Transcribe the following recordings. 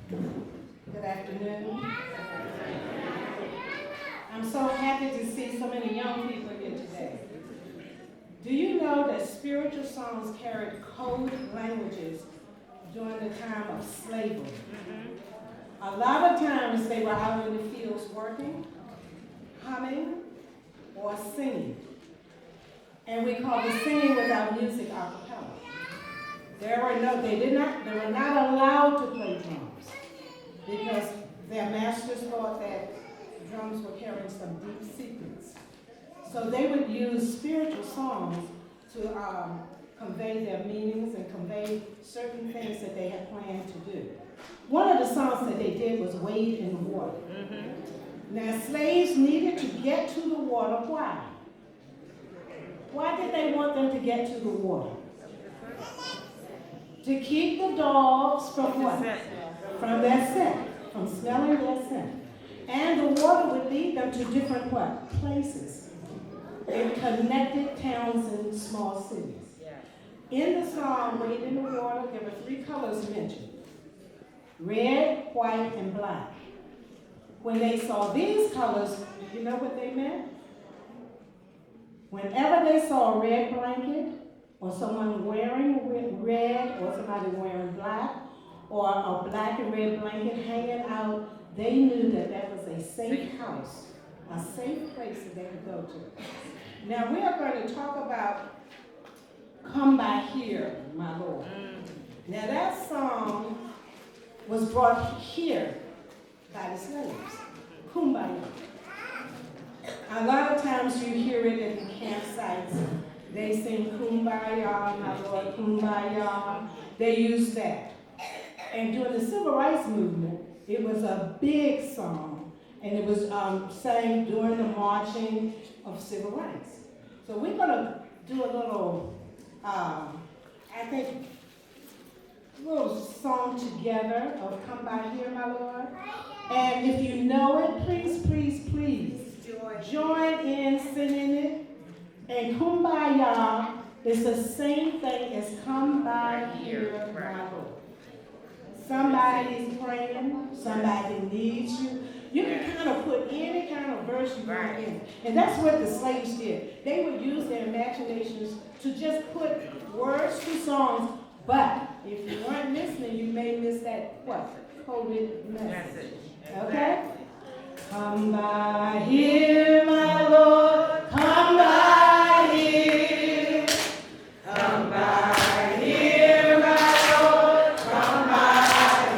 Good afternoon. I'm so happy to see so many young people here today. Do you know that spiritual songs carried code languages during the time of slavery? A lot of times they were out in the fields working, humming, or singing. And we call the singing without music a cappella. They were not allowed to play drums because their masters thought that drums were carrying some deep secrets. So they would use spiritual songs to convey their meanings and convey certain things that they had planned to do. One of the songs that they did was Wade in the Water. Now, slaves needed to get to the water. Why? Why did they want them to get to the water? To keep the dogs from what? From their scent, from smelling their scent. And the water would lead them to different what? Places. It connected towns and small cities. In the song, Wade in the Water, there were three colors mentioned. Red, white, and black. When they saw these colors, do you know what they meant? Whenever they saw a red blanket, or someone wearing red, or somebody wearing black, or a black and red blanket hanging out, they knew that that was a safe house, a safe place that they could go to. Now we are going to talk about Come By Here, My Lord. Now that song was brought here by the slaves, Kumbaya. A lot of times you hear it in the campsites. They sing Kumbaya, my Lord, Kumbaya. They use that. And during the Civil Rights Movement, it was a big song, and it was sang during the marching of civil rights. So we're going to do a little, little song together of Come By Here, My Lord. And if you know it, please, please, please join in singing it. And Kumbaya is the same thing as Come By Here, My Lord. Somebody's praying, somebody needs you. You can kind of put any kind of verse you want in. And that's what the slaves did. They would use their imaginations to just put words to songs. But if you weren't listening, you may miss that what? Coded message. Okay? Come by here, my Lord. Come by here. Come by here, my Lord. Come by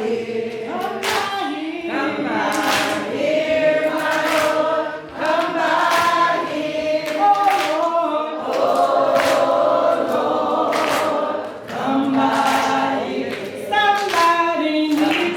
here. Come by here. Come by here, my Lord. Come by here. Oh, Lord. Oh, Lord. Come by here. Somebody needs you.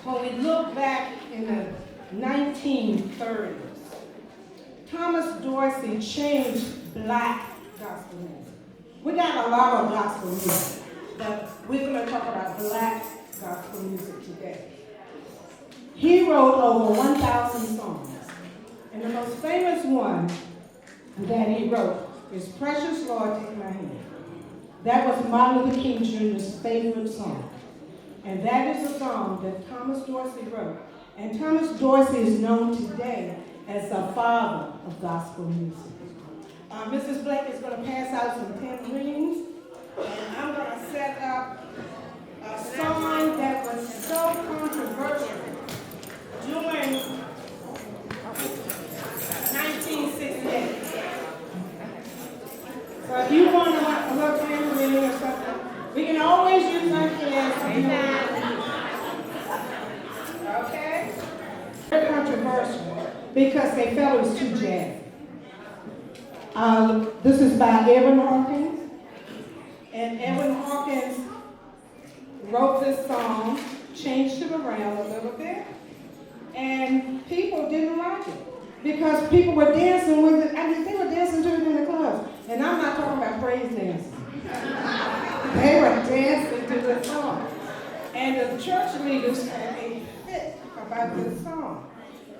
When we look back in the 1930s, Thomas Dorsey changed black gospel music. We got a lot of gospel music, but we're going to talk about black gospel music today. He wrote over 1,000 songs, and the most famous one that he wrote is Precious Lord, Take My Hand. That was Martin Luther King Jr.'s favorite song. And that is a song that Thomas Dorsey wrote. And Thomas Dorsey is known today as the father of gospel music. Mrs. Blake is going to pass out some pen rings, and I'm going to set up a song that was so controversial during 1968. So if you want a little pen ring or something, we can always use our hands. Okay? Very controversial because they felt it was too jazzy. This is by Edwin Hawkins. And Edwin Hawkins wrote this song, changed it around a little bit, and people didn't like it because people were dancing with it. I mean, they were dancing to it in the clubs. And I'm not talking about praise dancing. They were dancing to the song. And the church leaders had a fit about this song.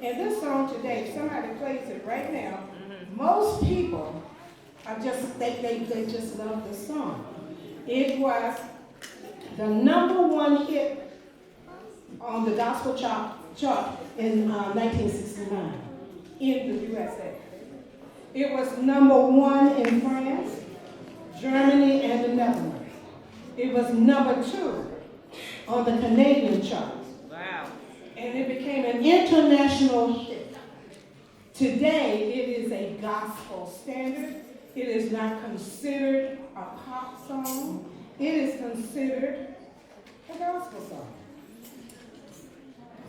And this song today, if somebody plays it right now, most people are just, they just love this song. It was the #1 hit on the gospel chart in 1969 in the USA. It was #1 in France, Germany, and the Netherlands. It was #2 on the Canadian charts. Wow. And it became an international hit. Today, it is a gospel standard. It is not considered a pop song. It is considered a gospel song.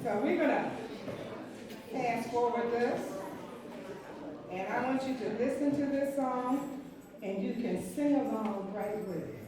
So we're going to fast forward this. And I want you to listen to this song, and you can sing along right with it.